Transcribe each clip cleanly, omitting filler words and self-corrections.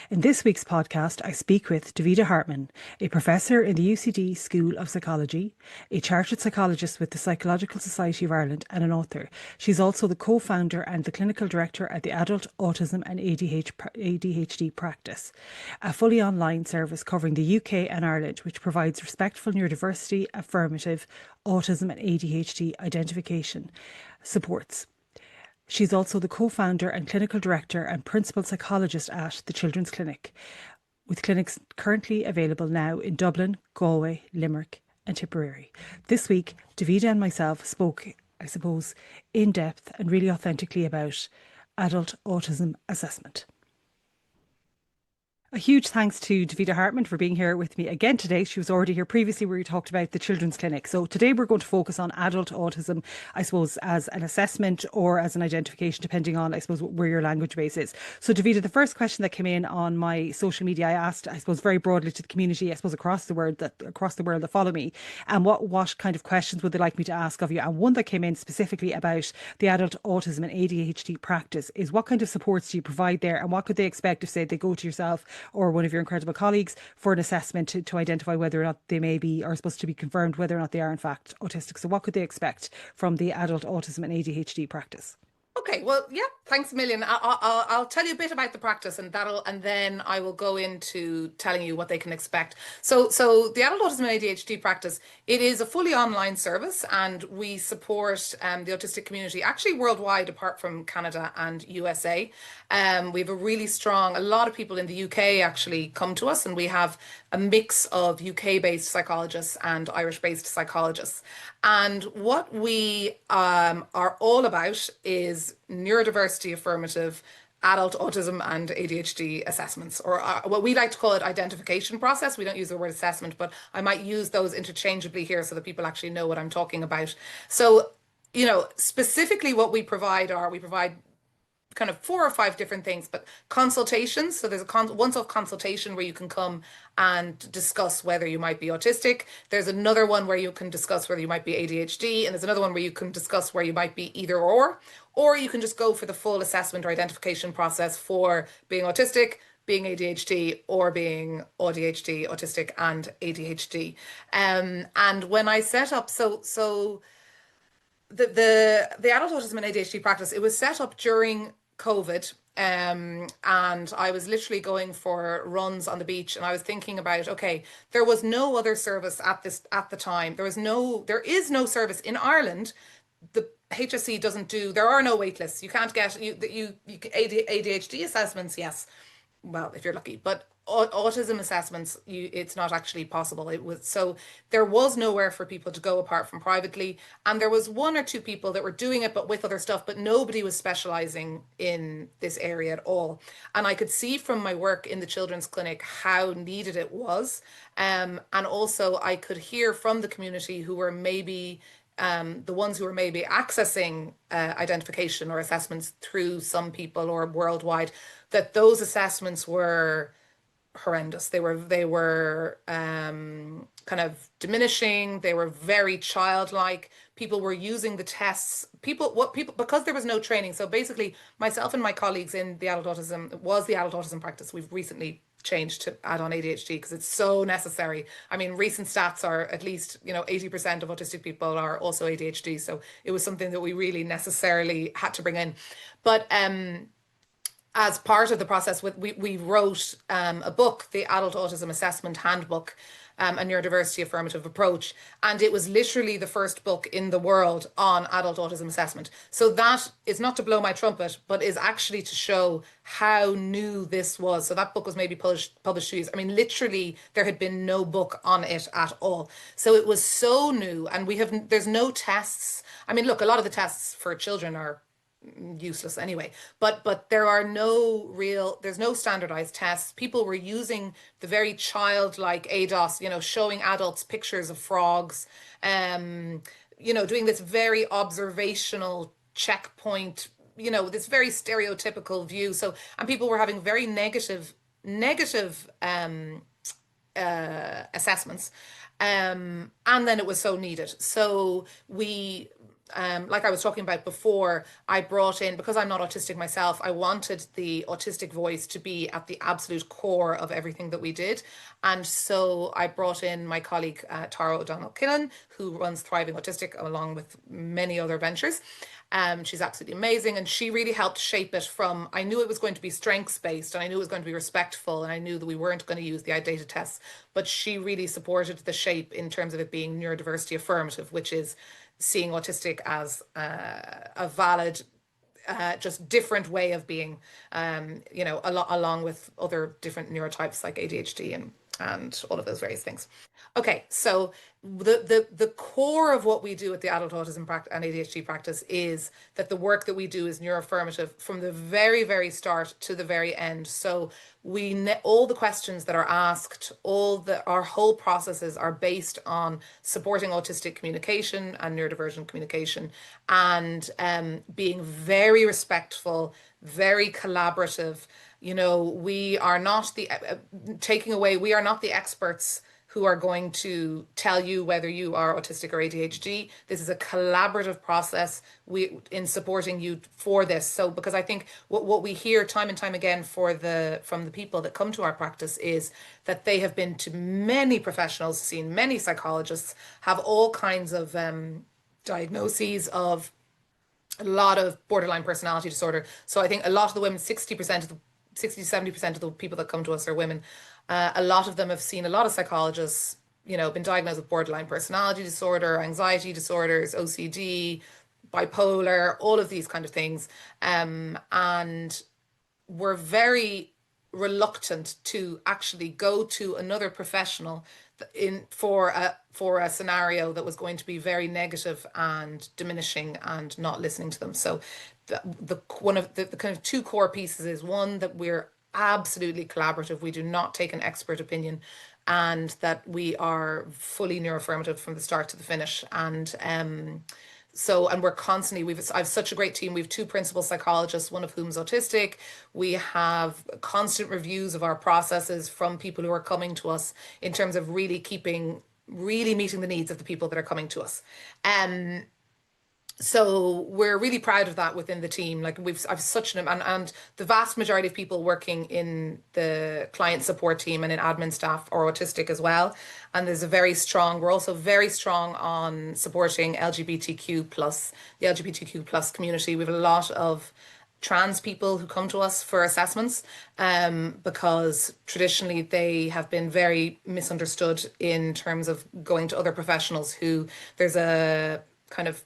In this week's podcast, I speak with Davida Hartman, a professor in the UCD School of Psychology, a chartered psychologist with the Psychological Society of Ireland, and an author. She's also the co-founder and the clinical director at the Adult Autism and ADHD Practice, a fully online service covering the UK and Ireland, which provides respectful neurodiversity-affirmative autism and ADHD identification supports. She's also the co-founder and clinical director and principal psychologist at the Children's Clinic, with clinics currently available now in Dublin, Galway, Limerick and Tipperary. This week, Davida and myself spoke, I suppose, in depth and really authentically about adult autism assessment. A huge thanks to Davida Hartman for being here with me again today. She was already here previously where we talked about the Children's Clinic. So today we're going to focus on adult autism, I suppose, as an assessment or as an identification, depending on, I suppose, where your language base is. So Davida, the first question that came in on my social media, I asked, I suppose, very broadly to the community, I suppose, across the world that follow me, and what kind of questions would they like me to ask of you? And one that came in specifically about the Adult Autism and ADHD Practice is, what kind of supports do you provide there, and what could they expect if, say, they go to yourself or one of your incredible colleagues for an assessment to identify whether or not they may be, or supposed to be confirmed whether or not they are in fact autistic. So what could they expect from the Adult Autism and ADHD Practice? Okay, well, yeah, thanks a million. I'll tell you a bit about the practice, and then I will go into telling you what they can expect. So the Adult Autism and ADHD Practice, it is a fully online service, and we support the autistic community actually worldwide, apart from Canada and USA. We have a lot of people in the UK actually come to us, and we have a mix of UK-based psychologists and Irish-based psychologists. And what we are all about is neurodiversity-affirmative adult autism and ADHD assessments, or what we like to call it identification process. We don't use the word assessment, but I might use those interchangeably here so that people actually know what I'm talking about. So, specifically what we provide kind of 4 or 5 different things, but consultations. So there's a once-off consultation where you can come and discuss whether you might be autistic. There's another one where you can discuss whether you might be ADHD, and there's another one where you can discuss where you might be either or you can just go for the full assessment or identification process for being autistic, being ADHD, or being ADHD, autistic and ADHD. And when I set up, so the Adult Autism and ADHD Practice, it was set up during COVID. And I was literally going for runs on the beach, and I was thinking about, okay, there was no other service at the time. There is no service in Ireland. The HSE doesn't do, there are no wait lists. You can't get ADHD assessments, yes. Well, if you're lucky, but autism assessments, it's not actually possible. So there was nowhere for people to go apart from privately, and there was 1 or 2 people that were doing it but with other stuff, but nobody was specializing in this area at all. And I could see from my work in the Children's Clinic how needed it was, and also I could hear from the community who were maybe the ones who were maybe accessing identification or assessments through some people or worldwide, that those assessments were horrendous. They were kind of diminishing. They were very childlike. People were using the tests. Because there was no training. So basically, myself and my colleagues in the Adult Autism Practice. We've recently changed to add on ADHD because it's so necessary. I mean, recent stats are at least 80% of autistic people are also ADHD. So it was something that we really necessarily had to bring in. But as part of the process, we wrote a book, the Adult Autism Assessment Handbook, a neurodiversity-affirmative approach, and it was literally the first book in the world on adult autism assessment. So that is not to blow my trumpet, but is actually to show how new this was. So that book was maybe published 2 years. I mean, literally, there had been no book on it at all. So it was so new, and there's no tests. I mean, look, a lot of the tests for children are useless anyway, but there's no standardized tests. People were using the very childlike ethos, showing adults pictures of frogs, doing this very observational checkpoint, this very stereotypical view. So, and people were having very negative assessments, and then it was so needed. So like I was talking about before, I brought in, because I'm not autistic myself, I wanted the autistic voice to be at the absolute core of everything that we did. And so I brought in my colleague, Tara O'Donnell-Killen, who runs Thriving Autistic along with many other ventures. She's absolutely amazing. And she really helped shape it from, I knew it was going to be strengths based and I knew it was going to be respectful and I knew that we weren't going to use the data tests, but she really supported the shape in terms of it being neurodiversity affirmative, which is seeing autistic as a valid, just different way of being, along with other different neurotypes like ADHD and all of those various things. Okay, so the core of what we do at the Adult Autism and ADHD Practice is that the work that we do is neuroaffirmative from the very, very start to the very end. So all the questions that are asked, our whole processes are based on supporting autistic communication and neurodivergent communication, and being very respectful, very collaborative. We are not we are not the experts who are going to tell you whether you are autistic or ADHD. This is a collaborative process in supporting you for this. So, because I think what we hear time and time again from the people that come to our practice is that they have been to many professionals, seen many psychologists, have all kinds of diagnoses of a lot of borderline personality disorder. So I think a lot of the women, 60% to 70% of the people that come to us are women. A lot of them have seen a lot of psychologists, been diagnosed with borderline personality disorder, anxiety disorders, OCD, bipolar, all of these kind of things. And we're very reluctant to actually go to another professional for a scenario that was going to be very negative and diminishing and not listening to them. So one of the kind of two core pieces is, one, that we're absolutely collaborative. We do not take an expert opinion, and that we are fully neuroaffirmative from the start to the finish. And we're constantly, I've such a great team. We have two principal psychologists, one of whom's autistic. We have constant reviews of our processes from people who are coming to us in terms of really meeting the needs of the people that are coming to us. So we're really proud of that within the team. Like I've such and the vast majority of people working in the client support team and in admin staff are autistic as well. And we're also very strong on supporting LGBTQ plus, the LGBTQ plus community. We have a lot of trans people who come to us for assessments, because traditionally they have been very misunderstood in terms of going to other professionals who there's a kind of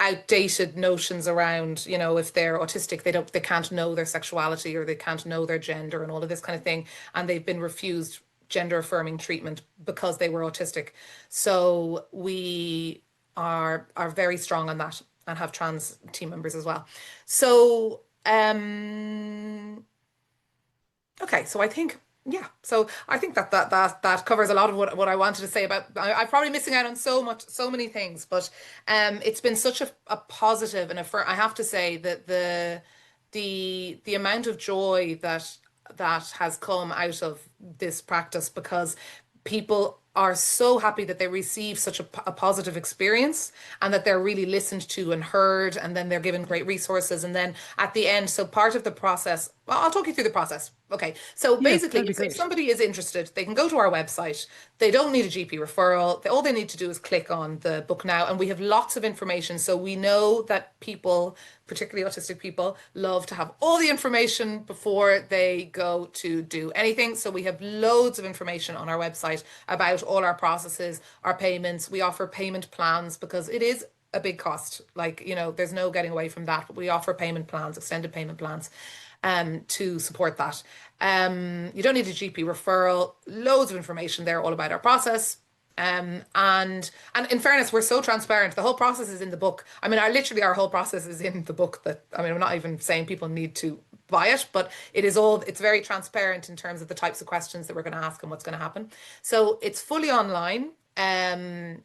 outdated notions around, if they're autistic, they can't know their sexuality or they can't know their gender and all of this kind of thing, and they've been refused gender affirming treatment because they were autistic. So we are very strong on that and have trans team members as well. So okay, so I think that covers a lot of what I wanted to say about. I'm probably missing out on so many things, but it's been such a positive, and I have to say that the amount of joy that has come out of this practice, because people are so happy that they receive such a positive experience and that they're really listened to and heard, and then they're given great resources. And then at the end, so part of the process, well, I'll talk you through the process. Okay, so Yeah, basically, that'd be if great. somebody is interested, they can go to our website. They don't need a GP referral. All they need to do is click on the book now, and we have lots of information. So we know that people, particularly autistic people, love to have all the information before they go to do anything. So we have loads of information on our website about all our processes, our payments. We offer payment plans because it is a big cost. Like, there's no getting away from that. But we offer payment plans, extended payment plans, to support that. You don't need a GP referral. Loads of information there, all about our process. And in fairness, we're so transparent. The whole process is in the book. I mean, our whole process is in the book. I'm not even saying people need to buy it, but it's very transparent in terms of the types of questions that we're going to ask and what's going to happen. So it's fully online. And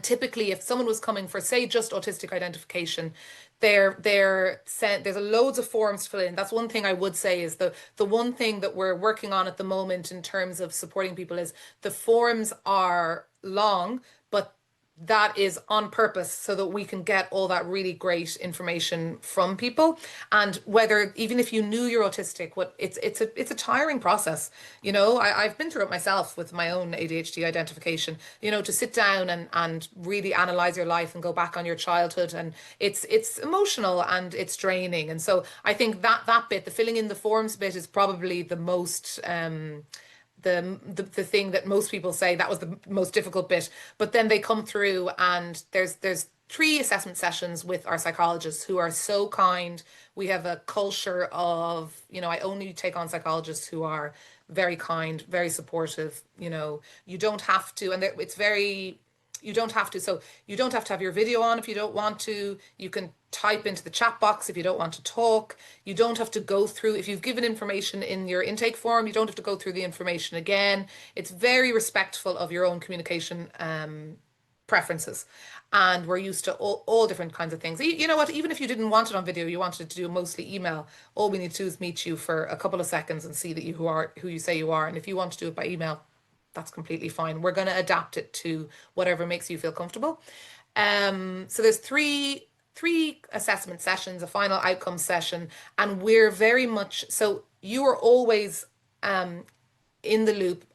typically, if someone was coming for, say, just autistic identification, they're sent. There's loads of forms to fill in. That's one thing I would say is the one thing that we're working on at the moment in terms of supporting people is the forms are long, but that is on purpose so that we can get all that really great information from people. And whether, even if you knew you're autistic, what it's a tiring process. I've been through it myself with my own ADHD identification, to sit down and really analyze your life and go back on your childhood. And it's emotional and it's draining. And so I think that bit, the filling in the forms bit, is probably the most the thing that most people say that was the most difficult bit. But then they come through, and there's 3 assessment sessions with our psychologists, who are so kind. We have a culture of, I only take on psychologists who are very kind, very supportive. You don't have to, and it's very, you don't have to. So you don't have to have your video on if you don't want to. You can type into the chat box if you don't want to talk. You don't have to go through, if you've given information in your intake form, you don't have to go through the information again. It's very respectful of your own communication preferences. And we're used to all different kinds of things. You know what? Even if you didn't want it on video, you wanted to do mostly email, all we need to do is meet you for a couple of seconds and see that you who you say you are. And if you want to do it by email, that's completely fine. We're going to adapt it to whatever makes you feel comfortable. So there's three assessment sessions, a final outcome session, and we're very much so. You are always in the loop.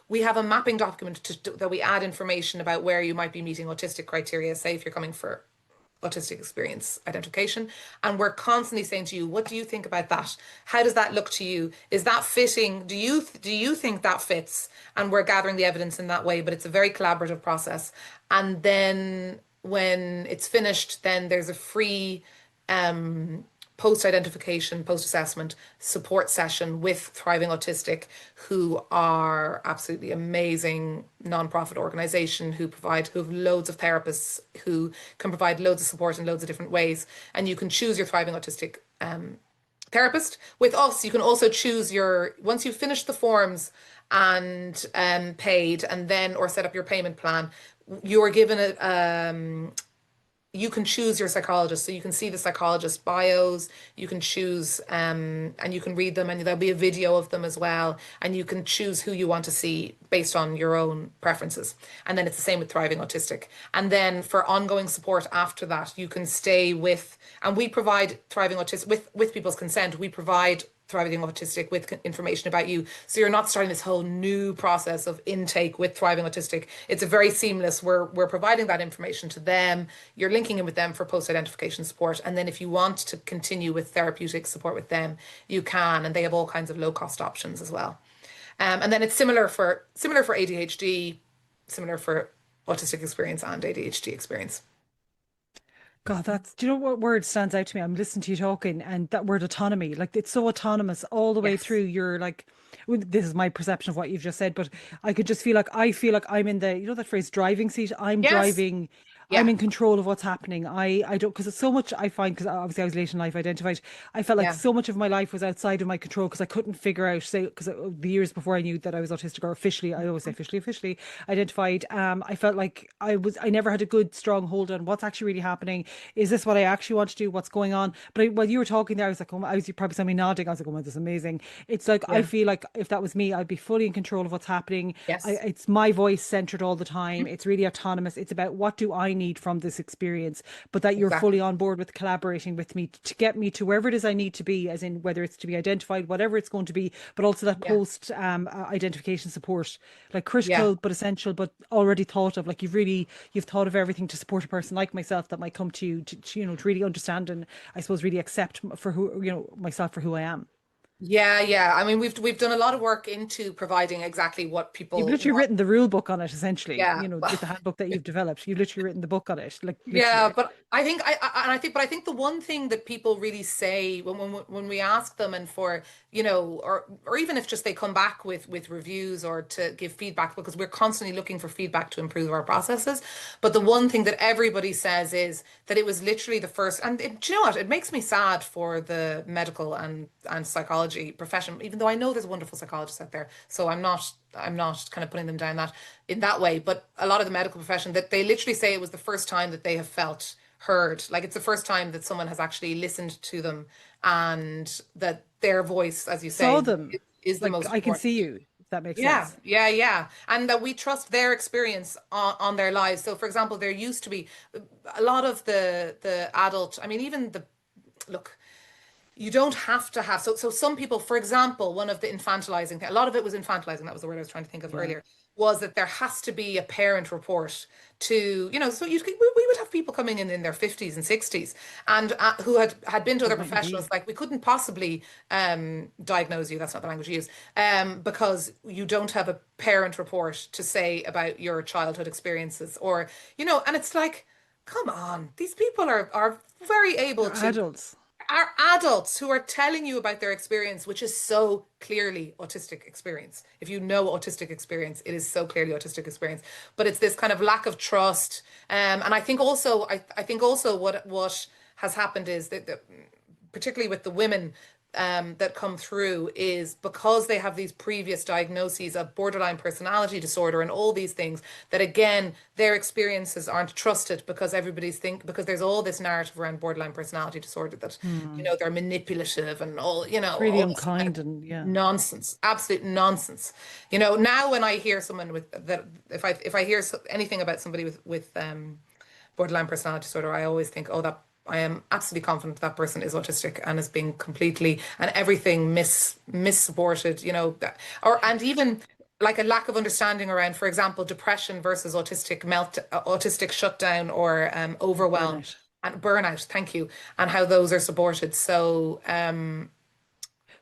We have a mapping document that we add information about where you might be meeting autistic criteria. Say if you're coming for autistic experience identification, and we're constantly saying to you, what do you think about that? How does that look to you? Is that fitting? Do you think that fits? And we're gathering the evidence in that way, but it's a very collaborative process. And then when it's finished, then there's a free post-identification, post-assessment support session with Thriving Autistic, who are absolutely amazing nonprofit organization who have loads of therapists who can provide loads of support in loads of different ways. And you can choose your Thriving Autistic therapist. With us, you can also choose once you've finished the forms and paid, and then or set up your payment plan, you're given you can choose your psychologist. So you can see the psychologist bios, you can choose and you can read them, and there'll be a video of them as well. And you can choose who you want to see based on your own preferences. And then it's the same with Thriving Autistic. And then for ongoing support after that, you can stay with, and we provide Thriving Autistic with people's consent. We provide Thriving Autistic with information about you. So you're not starting this whole new process of intake with Thriving Autistic. It's a very seamless, we're providing that information to them. You're linking in with them for post-identification support. And then if you want to continue with therapeutic support with them, you can, and they have all kinds of low-cost options as well. And then it's similar for ADHD, similar for autistic experience and ADHD experience. God, do you know what word stands out to me? I'm listening to you talking, and that word autonomy, like it's so autonomous all the way Yes. through. You're like, well, this is my perception of what you've just said, but I could just I feel like I'm in the, that phrase, driving seat. I'm Yes. driving. I'm Yeah. in control of what's happening. I don't, because it's so much I find, because obviously I was late in life identified. I felt like Yeah. so much of my life was outside of my control because I couldn't figure out, say, because the years before I knew that I was autistic, or officially, I always say officially identified. I felt like I never had a good strong hold on what's actually really happening. Is this what I actually want to do? What's going on? But while you were talking there, I was like, you probably saw me nodding. I was like, oh my, this is amazing. It's like, I Yeah. feel like if that was me, I'd be fully in control of what's happening. Yes. It's my voice centered all the time. It's really autonomous. It's about what do I need from this experience, but that you're fully Exactly. on board with collaborating with me to get me to wherever it is I need to be, as in whether it's to be identified, whatever it's going to be, but also that Yeah. post identification support, like Yeah. critical but essential, but already thought of. Like you've thought of everything to support a person like myself that might come to you to really understand, and I suppose really accept for who, myself for who I am. Yeah, yeah. I mean, we've done a lot of work into providing exactly what You've people literally want. written the rule book on it, essentially, Yeah. with the handbook that you've developed. You've literally written the book on it, like Yeah, literally. but I think but I think the one thing that people really say when we ask them, and for, or even if just they come back with reviews or to give feedback, because we're constantly looking for feedback to improve our processes. But the one thing that everybody says is that it was literally the first, and do you know what? It makes me sad for the medical and psychology profession, even though I know there's wonderful psychologists out there. So I'm not kind of putting them down that in that way, but a lot of the medical profession, that they literally say it was the first time that they have felt heard. Like it's the first time that someone has actually listened to them, and that their voice, as you Saw say, them, is the like most I can see important. you. if that makes Yeah, sense. yeah, yeah. And that we trust their experience on their lives. So for example, there used to be a lot of the adult, I mean, even the look, you don't have to have so some people, for example, one of the infantilizing a lot of it was infantilizing, that was the word I was trying to think of Yeah. earlier, was that there has to be a parent report to, so we would have people coming in their 50s and 60s and who had been to There other mightn't professionals, be. like we couldn't possibly diagnose you, that's not the language you use, because you don't have a parent report to say about your childhood experiences, or and it's like, come on, these people are very able They're to, adults. are adults who are telling you about their experience, which is so clearly autistic experience. If you know autistic experience, it is so clearly autistic experience. But it's this kind of lack of trust. And I think also, I think also what has happened is that particularly with the women that come through, is because they have these previous diagnoses of borderline personality disorder and all these things, that again their experiences aren't trusted, because because there's all this narrative around borderline personality disorder that Hmm. they're manipulative and all It's really all this kind unkind of and yeah. nonsense, absolute nonsense. Now when I hear someone with that, if I hear anything about somebody with borderline personality disorder, I always think, oh, that I am absolutely confident that person is autistic and is being completely and everything missupported, or and even like a lack of understanding around, for example, depression versus autistic shutdown, or overwhelm Burnout. and burnout. Thank you, and how those are supported. So,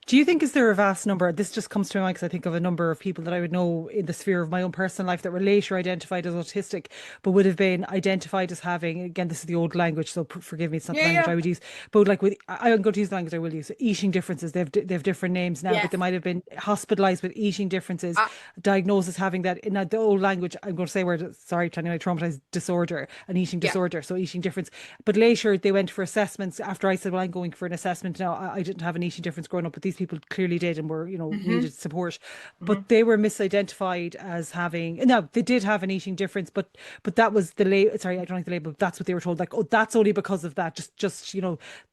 Do you think, is there a vast number? This just comes to mind because I think of a number of people that I would know in the sphere of my own personal life that were later identified as autistic, but would have been identified as having, again, this is the old language, so forgive me, it's not the yeah, language yeah, I would use, but like I'm going to use the language I will use, eating differences. They have different names now, but yes, they might have been hospitalized with eating differences, uh, diagnosed as having that in the old language. I'm going to say word, sorry, trying to traumatized disorder, an eating yeah, disorder, so eating difference. But later they went for assessments after I said, well, I'm going for an assessment now. I didn't have an eating difference growing up, but these people clearly did and were, hmm needed support. hmm But they were misidentified as having, no, they did have an eating difference, but that was the label. Sorry, I don't like the label. That's what they were told. Like, oh, that's only because of that. Just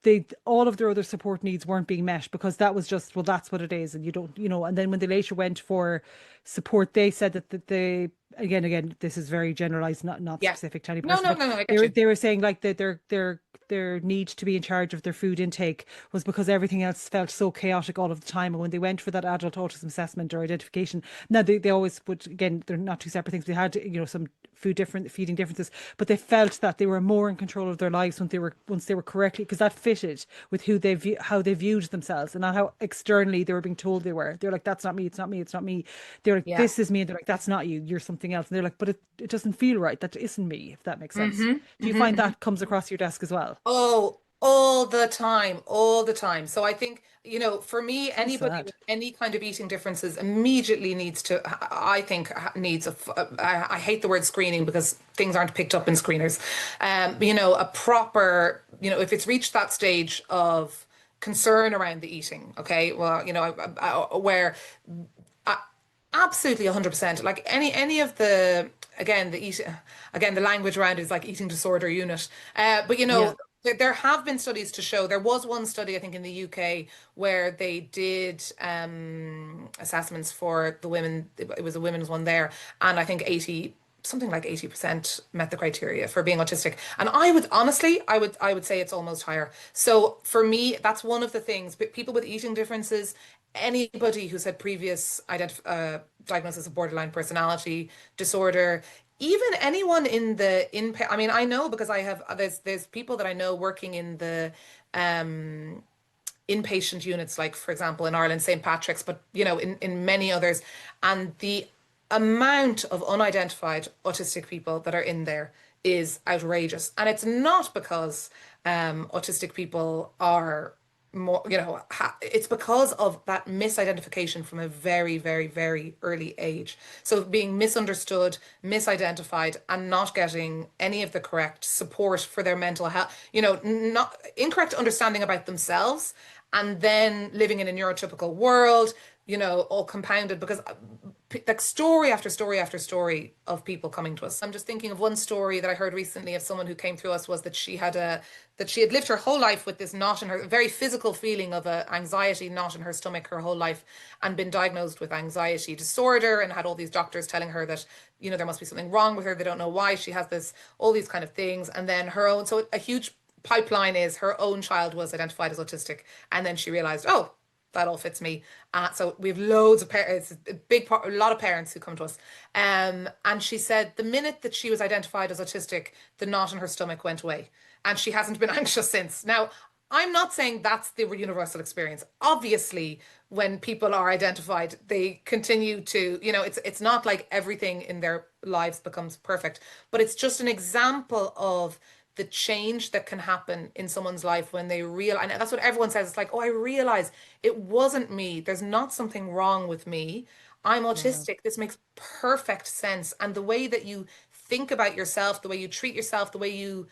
they all of their other support needs weren't being met because that was just, well, that's what it is, and you don't, And then when they later went for support, they said that they, again, this is very generalized, not yeah. specific to any No, person, no, but no, no, I they get were you. they were saying like that their need to be in charge of their food intake was because everything else felt so chaotic all of the time. And when they went for that adult autism assessment or identification, now they always would, again, they're not two separate things. They had, some feeding differences, but they felt that they were more in control of their lives once they were correctly, because that fitted with how they viewed themselves and not how externally they were being told they were. They're like, that's not me, it's not me, it's not me. They're like, Yeah. this is me, and they're like, that's not you, you're something else. And they're like, but it doesn't feel right, that isn't me, if that makes sense. hmm Do you hmm find that comes across your desk as well? Oh, all the time, all the time. So I think, for me, So anybody sad. with any kind of eating differences immediately needs to, I think, needs I hate the word screening because things aren't picked up in screeners. A proper, if it's reached that stage of concern around the eating, okay, well, where absolutely 100%. Like any of the, again, the language around it is like eating disorder unit. But Yeah. there have been studies to show. There was one study, I think, in the UK where they did assessments for the women. It was a women's one there, and I think 80% met the criteria for being autistic. And I would honestly, I would say it's almost higher. So for me, that's one of the things. But people with eating differences, anybody who's had previous diagnosis of borderline personality disorder, even anyone in the I mean, I know because I have there's people that I know working in the um inpatient units, like for example in Ireland, St. Patrick's, but in many others, and the amount of unidentified autistic people that are in there is outrageous. And it's not because autistic people are more, it's because of that misidentification from a very, very, very early age. So being misunderstood, misidentified, and not getting any of the correct support for their mental health, not incorrect understanding about themselves, and then living in a neurotypical world, all compounded because like story after story after story of people coming to us. I'm just thinking of one story that I heard recently of someone who came through us was that she had lived her whole life with this knot in her, very physical feeling of a anxiety knot in her stomach her whole life, and been diagnosed with anxiety disorder, and had all these doctors telling her that, there must be something wrong with her. They don't know why she has this, all these kind of things. And then so a huge pipeline is her own child was identified as autistic, and then she realized, oh, that all fits me. So we have loads of parents, a big part, a lot of parents who come to us. And she said the minute that she was identified as autistic, the knot in her stomach went away, and she hasn't been anxious since. Now, I'm not saying that's the universal experience. Obviously, when people are identified, they continue to, it's not like everything in their lives becomes perfect, but it's just an example of the change that can happen in someone's life when they realize, and that's what everyone says. It's like, oh, I realize it wasn't me. There's not something wrong with me. I'm Yeah. autistic. This makes perfect sense. And the way that you think about yourself, the way you treat yourself, the way you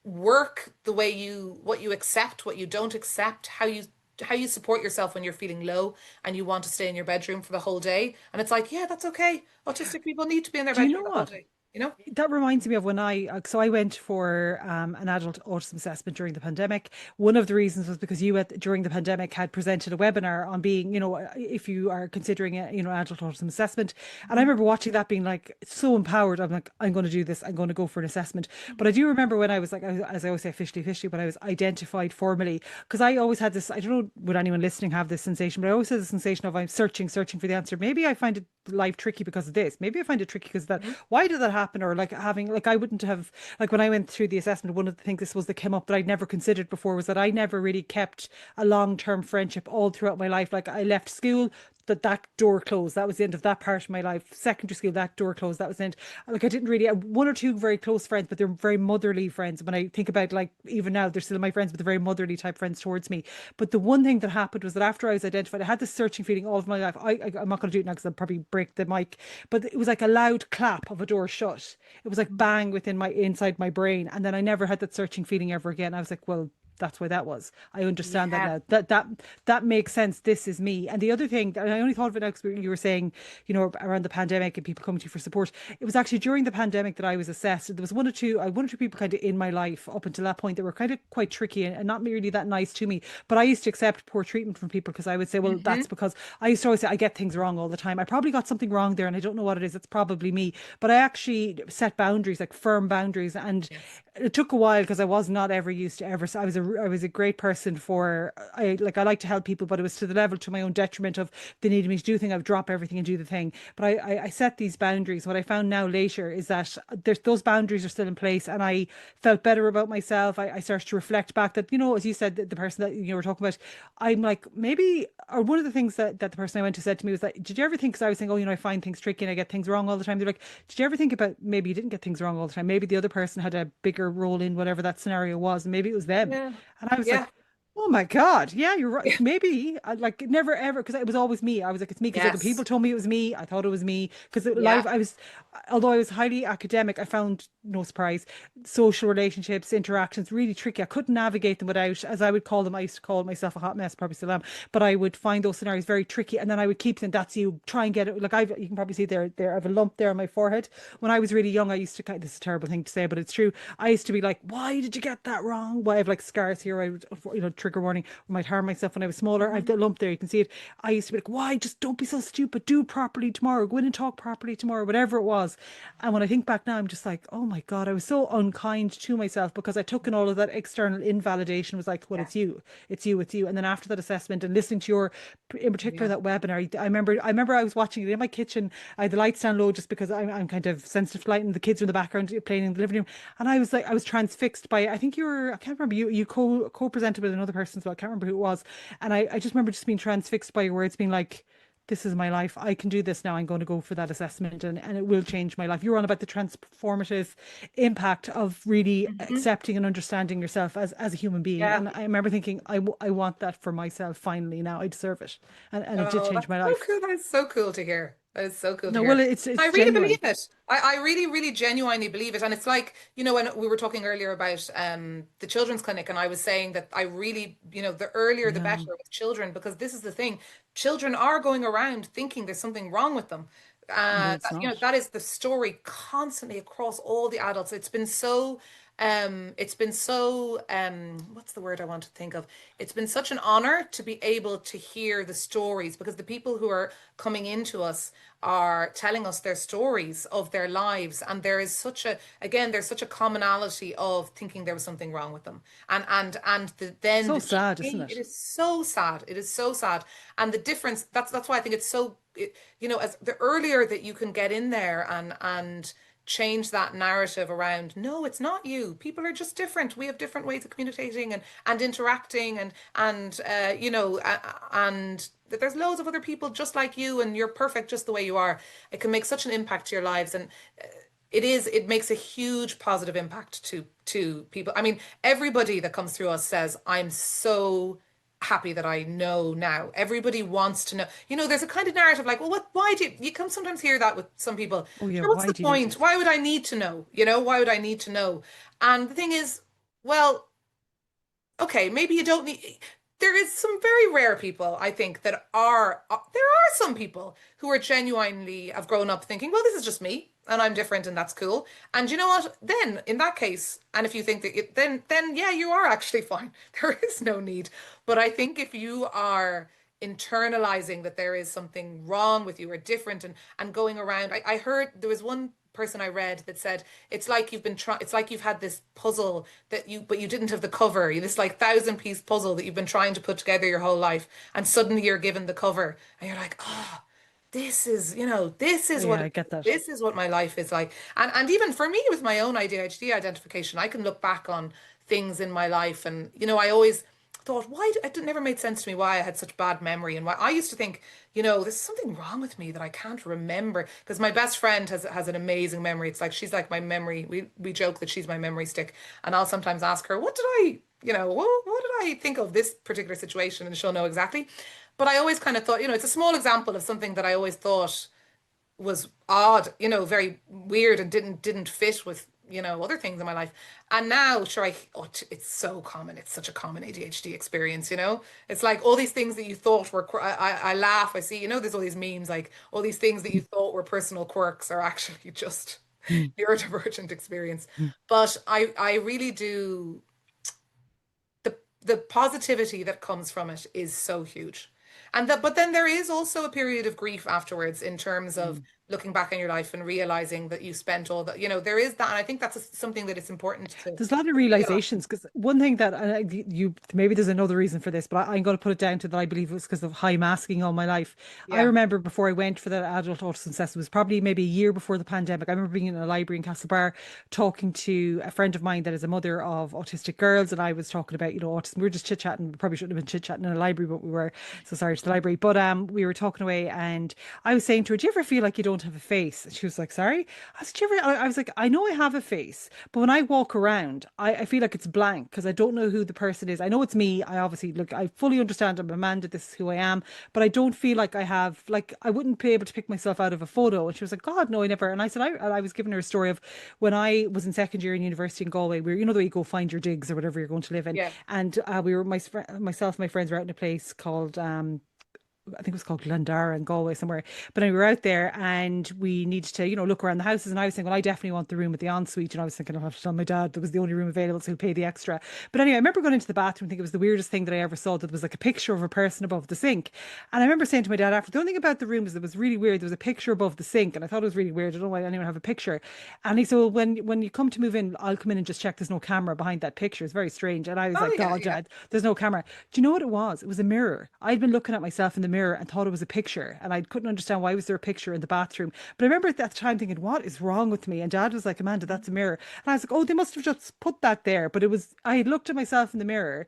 work, what you accept, what you don't accept, how you support yourself when you're feeling low and you want to stay in your bedroom for the whole day. And it's like, yeah, that's okay. Autistic people need to be in their Do you bedroom know the whole what? day, you know? That reminds me of when so I went for an adult autism assessment during the pandemic. One of the reasons was because during the pandemic had presented a webinar on being, if you are considering a, adult autism assessment. And I remember watching that being like so empowered. I'm like, I'm going to do this. I'm going to go for an assessment. But I do remember when I was like, as I always say, officially, when I was identified formally, because I always had this, I don't know, would anyone listening have this sensation, but I always had the sensation of I'm searching for the answer. Maybe I find it life tricky because of this. Maybe I find it tricky because of that. Mhm. Why did that happen? Or like I wouldn't have, like when I went through the assessment, one of the things this was that came up that I'd never considered before was that I never really kept a long-term friendship all throughout my life. Like I left school, that door closed. That was the end of that part of my life. Secondary school, that door closed. That was the end. Like I didn't really one or two very close friends, but they're very motherly friends. When I think about like even now, they're still my friends, but they're very motherly type friends towards me. But the one thing that happened was that after I was identified, I had this searching feeling all of my life. I'm not going to do it now because I'll probably break the mic. But it was like a loud clap of a door shut. It was like bang within my inside my brain, and then I never had that searching feeling ever again. I was like, well, that's why that was. I understand that Yeah. now. That makes sense. This is me. And the other thing, and I only thought of it now because you were saying, around the pandemic and people coming to you for support. It was actually during the pandemic that I was assessed. There was one or two people kind of in my life up until that point that were kind of quite tricky and not really that nice to me. But I used to accept poor treatment from people because I would say, well, Hmm. that's because I used to always say I get things wrong all the time. I probably got something wrong there and I don't know what it is. It's probably me. But I actually set boundaries, like firm boundaries, and Yes. it took a while because I was not ever used to ever. So I was a great person for I like to help people, but it was to the level to my own detriment of they needed me to do the thing. I would drop everything and do the thing. But I set these boundaries. What I found now later is that those boundaries are still in place, and I felt better about myself. I started to reflect back that as you said, the person that you were talking about, I'm like maybe, or one of the things that the person I went to said to me was like, did you ever think? Because I was saying, oh, I find things tricky and I get things wrong all the time. They're like, did you ever think about maybe you didn't get things wrong all the time? Maybe the other person had a bigger role in whatever that scenario was, and maybe it was them. Yeah. And I was Yeah. like, oh my God, yeah, you're right. Maybe like never ever, because it was always me. I was like, it's me because other people Yes. told me it was me. I thought it was me because Yeah. life. Although I was highly academic, I found no surprise, social relationships, interactions really tricky. I couldn't navigate them without, as I would call them. I used to call myself a hot mess, probably still am, but I would find those scenarios very tricky, and then I would keep saying, "That's you." Try and get it. Like you can probably see there. I have a lump there on my forehead. When I was really young, I used to kind. This is a terrible thing to say, but it's true. I used to be like, "Why did you get that wrong?" Why I have like scars here. I would, trigger warning. I might harm myself when I was smaller. I have Mhm. the lump there. You can see it. I used to be like, "Why? Just don't be so stupid. Do properly tomorrow. Go in and talk properly tomorrow." Whatever it was. And when I think back now, I'm just like, "Oh my God, I was so unkind to myself because I took in all of that external invalidation. Was like, well, Yeah. it's you, it's you, it's you." And then after that assessment and listening to your, in particular, Yeah. that webinar, I remember I was watching it in my kitchen. I had the lights down low just because I'm kind of sensitive to light, and the kids were in the background playing in the living room. And I was like, I was transfixed by, I think I can't remember, you co-presented with another person as well. I can't remember who it was. And I just remember just being transfixed by your words, being like, this is my life. I can do this now. I'm going to go for that assessment, and it will change my life. You're on about the transformative impact of really Hmm. accepting and understanding yourself as a human being. Yeah. And I remember thinking, I want that for myself finally now. I deserve it. And it did Oh, change that's my so life. cool. That is so cool to hear. That is so cool to No, well, hear. it's I really believe genuine. it. I really, really genuinely believe it. And it's like, when we were talking earlier about the children's clinic, and I was saying that I really, the earlier the Yeah, better with children, because this is the thing. Children are going around thinking there's something wrong with them. but it's not. That is the story constantly across all the adults. What's the word I want to think of? It's been such an honor to be able to hear the stories, because the people who are coming into us are telling us their stories of their lives, and there is there's such a commonality of thinking there was something wrong with them, then So the sad, isn't change. It it? is so sad. It is so sad. And the difference, that's why I think it's so, as the earlier that you can get in there and change that narrative around, no, it's not you, people are just different, we have different ways of communicating and interacting, and that there's loads of other people just like you, and you're perfect just the way you are. It can make such an impact to your lives. And it makes a huge positive impact to people. I mean, everybody that comes through us says, I'm so happy that I know now. Everybody wants to know. There's a kind of narrative like, well, why do you can sometimes hear that with some people. Oh yeah, Sure, what's why the do you need point? it? Why would I need to know? Why would I need to know? And the thing is, well, okay, maybe you don't need. There is some very rare people, I think, there are some people who are genuinely have grown up thinking, well, this is just me and I'm different and that's cool. And you know what? Then in that case, and if you think that then yeah, you are actually fine. There is no need. But I think if you are internalizing that there is something wrong with you or different, and going around, I heard there was one person I read that said it's like you've had this puzzle but you didn't have the cover, this like 1,000-piece puzzle that you've been trying to put together your whole life, and suddenly you're given the cover and you're like, oh, this is this Oh is yeah, what I get that. my life is like. And even for me with my own ADHD identification, I can look back on things in my life, and I always thought, it never made sense to me why I had such bad memory, and why I used to think, there's something wrong with me that I can't remember. Because my best friend has an amazing memory. It's like she's like my memory. We joke that she's my memory stick, and I'll sometimes ask her, what did I, what did I think of this particular situation, and she'll know exactly. But I always kind of thought, it's a small example of something that I always thought was odd, very weird, and didn't fit with, other things in my life. And now, sure, it's so common. It's such a common ADHD experience. It's like all these things that you thought were, I laugh, I see, there's all these memes, like all these things that you thought were personal quirks are actually just Mm, neurodivergent experience. mm. But I really do, the positivity that comes from it is so huge. But then there is also a period of grief afterwards, in terms of Mm. looking back on your life and realizing that you spent all that, there is that. And I think that's something that it's important to There's a lot of realize. realizations, because one thing that you maybe there's another reason for this, but I'm going to put it down to that I believe it was because of high masking all my life. I Yeah. remember before I went for that adult autism assessment, it was probably maybe a year before the pandemic. I remember being in a library in Castlebar talking to a friend of mine that is a mother of autistic girls, and I was talking about autism. We were just chit chatting. We probably shouldn't have been chit chatting in a library, but we were. So sorry to the library, but we were talking away, and I was saying to her, "Do you ever feel like you don't have a face?" And she was like, "Sorry." I said, "Do you ever?" I was like, "I know I have a face, but when I walk around, I feel like it's blank because I don't know who the person is. I know it's me. I obviously look, I fully understand I'm Amanda, this is who I am, but I don't feel like I have, like, I wouldn't be able to pick myself out of a photo." And she was like, "God, no, I never." And I said, I was giving her a story of when I was in second year in university in Galway, where, the way you go find your digs or whatever you're going to live in. Yeah. And we were, myself and my friends were out in a place called, I think it was called Glendara in Galway somewhere. But anyway, we were out there and we needed to, look around the houses. And I was saying, well, I definitely want the room with the ensuite. And I was thinking, I'll have to tell my dad that was the only room available, so he'll pay the extra. But anyway, I remember going into the bathroom. I think it was the weirdest thing that I ever saw. That there was like a picture of a person above the sink. And I remember saying to my dad after, the only thing about the room is it was really weird. There was a picture above the sink. And I thought it was really weird. I don't know why anyone have a picture. And he said, well, when you come to move in, I'll come in and just check there's no camera behind that picture. It's very strange. And I was Oh like, yeah, God, yeah. Dad, there's no camera. Do you know what it was? It was a mirror. I'd been looking at myself in the mirror and thought it was a picture, and I couldn't understand why was there a picture in the bathroom. But I remember at that time thinking, what is wrong with me? And Dad was like, Amanda, that's a mirror. And I was like, oh, they must have just put that there. But it was, I had looked at myself in the mirror,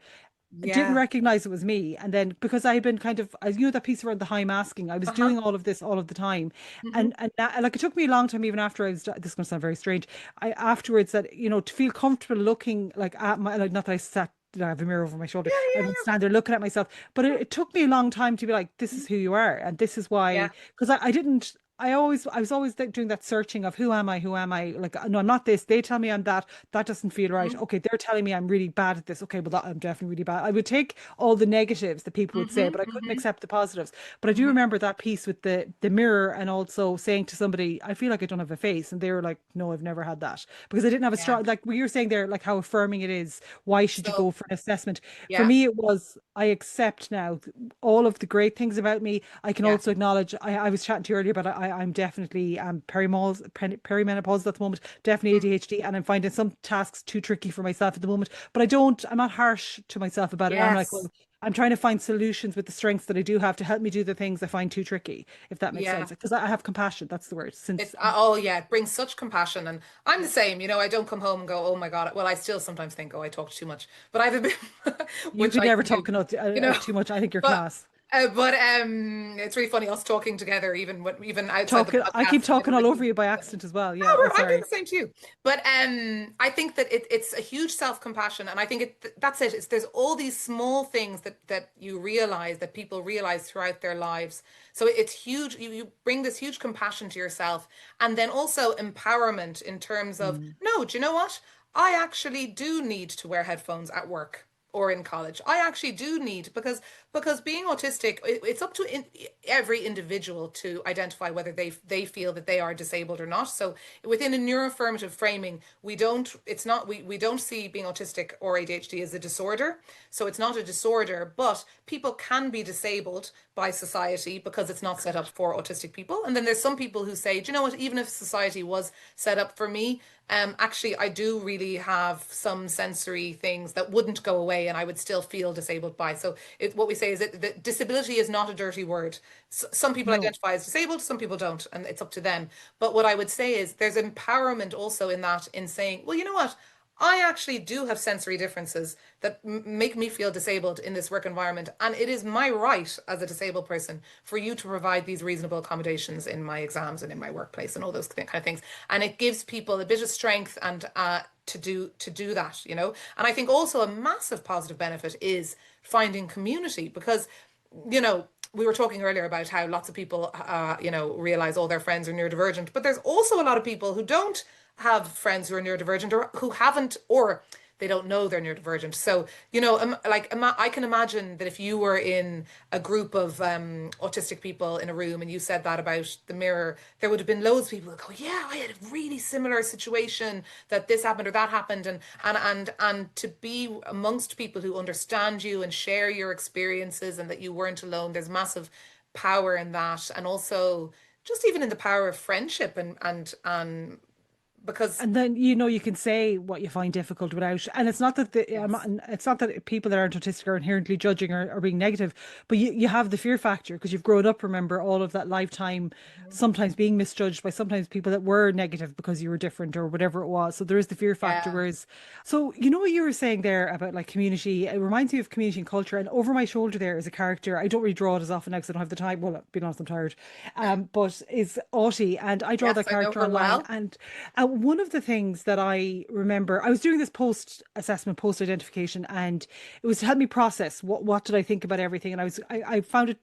didn't Yeah. recognize it was me. And then because I had been kind of, as that piece around the high masking, I was Uh-huh. doing all of this all of the time. Hmm. And that, like, it took me a long time, even after I was, this is going to sound very strange. Afterwards, that, to feel comfortable looking like at my, like, not that I sat, I have a mirror over my shoulder. Yeah, I would stand there looking at myself. But it took me a long time to be like, this yeah, is who you are. And this is yeah. why, because I didn't. I was always doing that searching of who am I? Who am I? Like, no, I'm not this. They tell me I'm that. That doesn't feel right. Mm-hmm. Okay, they're telling me I'm really bad at this. Okay, well, I'm definitely really bad. I would take all the negatives that people would say, Mm-hmm. but I couldn't Mm-hmm. accept the positives. But I do Mm-hmm. remember that piece with the mirror and also saying to somebody, I feel like I don't have a face. And they were like, no, I've never had that. Because I didn't have a Yeah. strong, like what you were saying there, like how affirming it is. Why should you So go for an assessment? For yeah, me, it was, I accept now all of the great things about me. I can yeah, also acknowledge, I was chatting to you earlier, but I'm definitely perimenopause at the moment, definitely mm, ADHD, and I'm finding some tasks too tricky for myself at the moment. But I'm not harsh to myself about it. I'm like, yes, well, I'm trying to find solutions with the strengths that I do have to help me do the things I find too tricky, if that makes yeah. sense. Because I have compassion, that's the word. Since Oh yeah, it brings such compassion, and I'm the same. I don't come home and go, "Oh my God." Well, I still sometimes think, "Oh, I talk too much," but I have a bit, you which could I never do, talk enough, you know. too much. I think you're But class. it's really funny us talking together, even outside the Talking, I keep podcast. talking all over you by accident as well. Yeah. Oh, I'm doing sorry. the same to you. But I think that it's a huge self-compassion, and I think that's it. There's all these small things that you realize, that people realize throughout their lives. So it's huge. You bring this huge compassion to yourself, and then also empowerment in terms of, Mm. no, do you know what? I actually do need to wear headphones at work or in college. I actually do need, because being autistic, it's up to every individual to identify whether they feel that they are disabled or not. So within a neuroaffirmative framing, we don't see being autistic or ADHD as a disorder. So it's not a disorder, but people can be disabled by society because it's not set up for autistic people. And then there's some people who say, do you know what, even if society was set up for me, actually, I do really have some sensory things that wouldn't go away, and I would still feel disabled by. So what we say is that disability is not a dirty word. Some people No. identify as disabled, some people don't, and it's up to them. But what I would say is there's empowerment also in that, in saying, well, you know what? I actually do have sensory differences that make me feel disabled in this work environment. And it is my right as a disabled person for you to provide these reasonable accommodations in my exams and in my workplace and all those kind of things. And it gives people a bit of strength and to do that. And I think also a massive positive benefit is finding community, because we were talking earlier about how lots of people, realize all their friends are neurodivergent, but there's also a lot of people who don't have friends who are neurodivergent, or who haven't, or they don't know they're neurodivergent. So, I can imagine that if you were in a group of autistic people in a room and you said that about the mirror, there would have been loads of people who go, "Yeah, I had a really similar situation, that this happened or that happened," and to be amongst people who understand you and share your experiences, and that you weren't alone. There's massive power in that, and also just even in the power of friendship, and because And then you can say what you find difficult without, and it's not that yes, it's not that people that aren't autistic are inherently judging or being negative, but you have the fear factor because you've grown up, remember all of that lifetime, sometimes being misjudged by sometimes people that were negative because you were different or whatever it was. So there is the fear factor. yeah, Whereas, so you know what you were saying there about like community, it reminds me of community and culture. And over my shoulder there is a character. I don't really draw it as often now because I don't have the time. Well, being honest, I'm tired. But is Audie, and I draw yes, that I know character her online. well. And one of the things that I remember, I was doing this post assessment, post identification, and it was to help me process what did I think about everything. And I found it,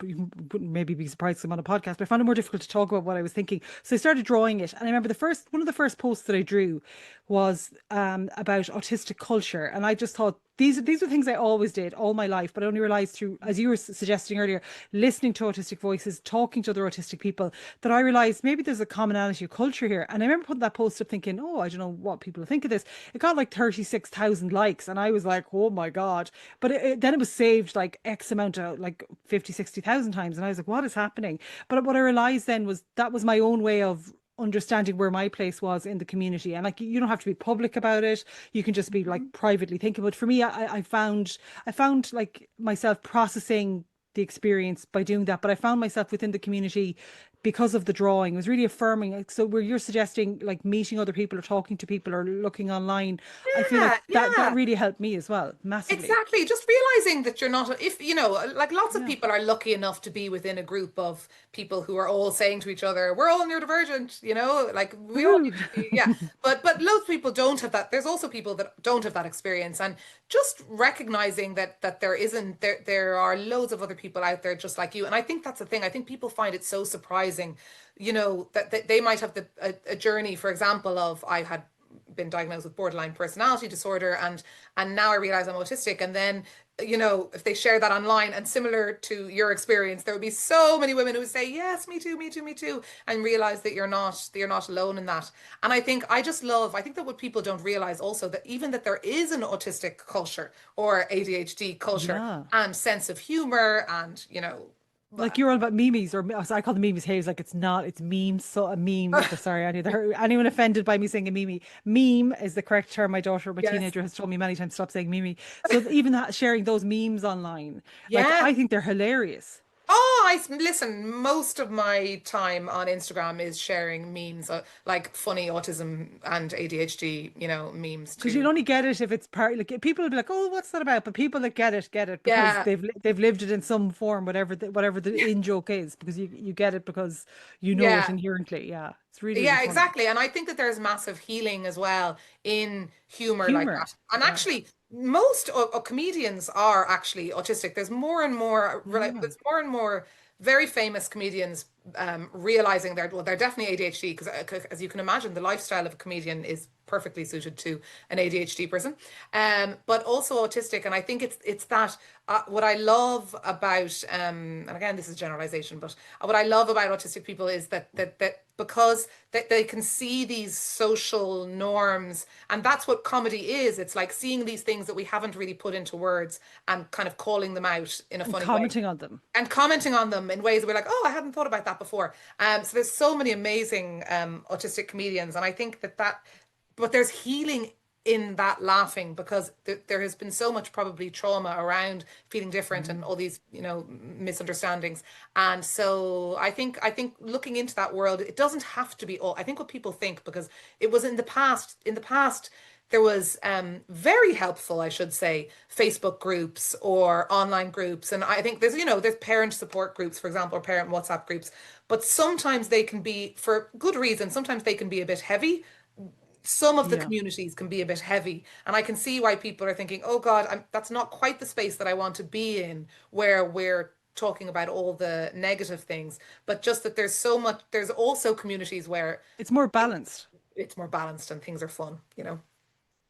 you wouldn't maybe be surprised 'cause I'm on a podcast, but I found it more difficult to talk about what I was thinking. So I started drawing it, and I remember one of the first posts that I drew was about autistic culture, and I just thought these are things I always did all my life, but I only realized through, as you were suggesting earlier, listening to autistic voices, talking to other autistic people, that I realized maybe there's a commonality of culture here. And I remember putting that post up thinking, oh, I don't know what people think of this. It got like 36,000 likes, and I was like, oh my God. But then it was saved like X amount of like 50, 60,000 times. And I was like, what is happening? But what I realized then was that was my own way of understanding where my place was in the community. And like you don't have to be public about it, you can just be like Mhm. privately thinking. But for me, I found like myself processing the experience by doing that. But I found myself within the community because of the drawing. It was really affirming. Like, so where you're suggesting like meeting other people or talking to people or looking online, I feel like Yeah, that yeah. really helped me as well, massively. Exactly. Just realizing that you're not, if like lots of Yeah. people are lucky enough to be within a group of people who are all saying to each other, "We're all neurodivergent," like we all Woohoo. need to be, yeah. But loads of people don't have that. There's also people that don't have that experience, and just recognizing that there are loads of other people out there just like you. And I think that's the thing. I think people find it so surprising realizing, you know, that they might have a journey, for example, of I had been diagnosed with borderline personality disorder, and now I realize I'm autistic. And then, you know, if they share that online, and similar to your experience, there would be so many women who would say, yes, me too, me too, me too, and realize that you're not alone in that. And I think that what people don't realize also, that even that there is an autistic culture or ADHD culture Yeah. and sense of humor, and, you know, Like you're all about memes, or I call them memes. Hey, it's like it's not, it's memes. So a meme. Sorry, anyone offended by me saying a meme. Meme is the correct term. My yes, teenager has told me many times, stop saying meme. So even that, sharing those memes online, like yeah. I think they're hilarious. Oh, listen, most of my time on Instagram is sharing memes, like funny autism and ADHD, you know, memes Because you'll too. only get it if it's part, like people will be like, "Oh, what's that about?" But people that get it because Yeah. they've lived it in some form, whatever the in joke is, because you get it because you know it Yeah. inherently. Yeah, it's really really Yeah, funny. exactly. And I think that there's massive healing as well in humor like Humor. that. And Yeah. actually, most of comedians are actually autistic. Yeah. There's more and more very famous comedians realizing they're definitely ADHD, because as you can imagine, the lifestyle of a comedian is perfectly suited to an ADHD person, but also autistic. And I think it's that what I love about and again, this is generalization, but what I love about autistic people is that because they can see these social norms, and that's what comedy is. It's like seeing these things that we haven't really put into words and kind of calling them out in a And funny way commenting on them. and commenting on them in ways that we're like, oh, I hadn't thought about that before. So there's so many amazing autistic comedians, and I think but there's healing in that laughing, because there has been so much probably trauma around feeling different and Mm. all these, you know, misunderstandings. And so I think looking into that world, it doesn't have to be all. I think what people think, because it was in the past there was very helpful, I should say, Facebook groups or online groups. And I think there's parent support groups, for example, or parent WhatsApp groups. But sometimes they can be, for good reason, sometimes they can be a bit heavy. Some of the Yeah. communities can be a bit heavy. And I can see why people are thinking, oh God, that's not quite the space that I want to be in, where we're talking about all the negative things. But just that there's also communities where It's more balanced. it's more balanced and things are fun, you know?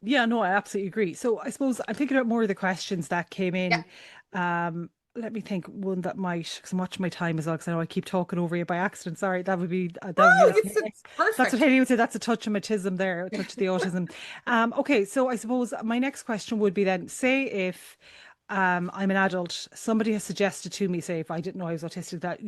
Yeah, no, I absolutely agree. So I suppose I'm thinking about more of the questions that came Yeah. in. Let me think one that might, because I'm watching my time as well, because I know I keep talking over you by accident. Sorry, Oh, that's it's that's what perfect. Haley would say. That's a touch of autism there, a touch of the autism. Okay, so I suppose my next question would be then, say if I'm an adult. Somebody has suggested to me, say, if I didn't know I was autistic, that,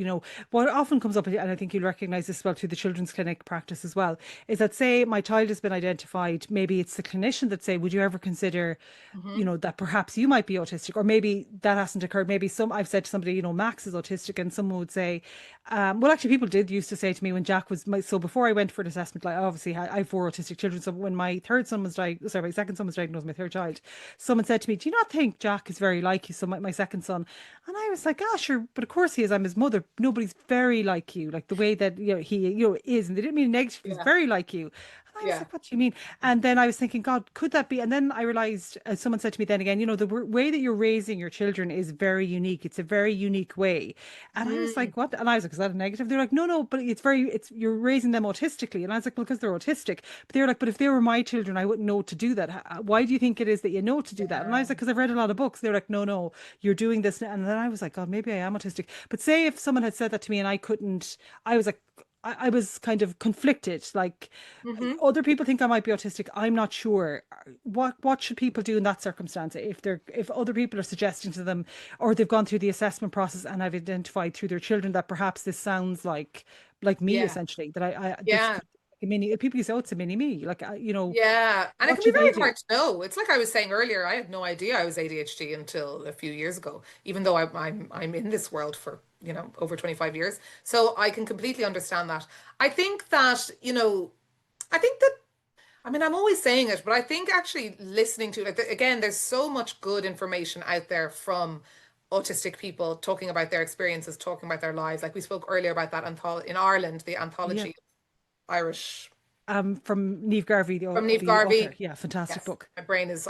what often comes up, and I think you'll recognize this well through the children's clinic practice as well, is that, say, my child has been identified, maybe it's the clinician that say, would you ever consider, Hmm. that perhaps you might be autistic, or maybe that hasn't occurred. Maybe I've said to somebody, Max is autistic, and someone would say, well, actually, people did used to say to me when Jack was so before I went for an assessment, like obviously I have four autistic children. So when my my second son was diagnosed, my third child, someone said to me, "Do you not think Jack is very like you?" So my second son, and I was like, "Ah, sure, but of course he is. I'm his mother. Nobody's very like you, like the way that he is." And they didn't mean negative. He's Yeah. very like you. And I was Yeah. like, "What do you mean?" And then I was thinking, God, could that be? And then I realized, someone said to me then again, the way that you're raising your children is very unique. It's a very unique way. And I was Mm, like, what? And I was like, is that a negative? They're like, no, no, but you're raising them autistically. And I was like, well, because they're autistic. But they're like, but if they were my children, I wouldn't know to do that. Why do you think it is that you know to do that? And I was yeah. like, because I've read a lot of books. They're like, no, no, you're doing this. And then I was like, God, maybe I am autistic. But say if someone had said that to me and I was like, I was kind of conflicted. Like, Hmm. other people think I might be autistic. I'm not sure. What should people do in that circumstance if other people are suggesting to them, or they've gone through the assessment process and have identified through their children that perhaps this sounds like me, Yeah. essentially, that I this Yeah. could be a mini, people say, oh, it's a mini me, like, Yeah, and it what can be should they very do? hard to know. It's like I was saying earlier, I had no idea I was ADHD until a few years ago, even though I'm in this world for, over 25 years. So I can completely understand that. I think that, I think that, I mean, I'm always saying it, but I think actually listening to, like, again, there's so much good information out there from autistic people talking about their experiences, talking about their lives. Like we spoke earlier about that anthology in Ireland, the Yeah. anthology of Irish. from Neve Garvey, from Neve the author. Garvey. Yeah, fantastic Yes, book. my brain is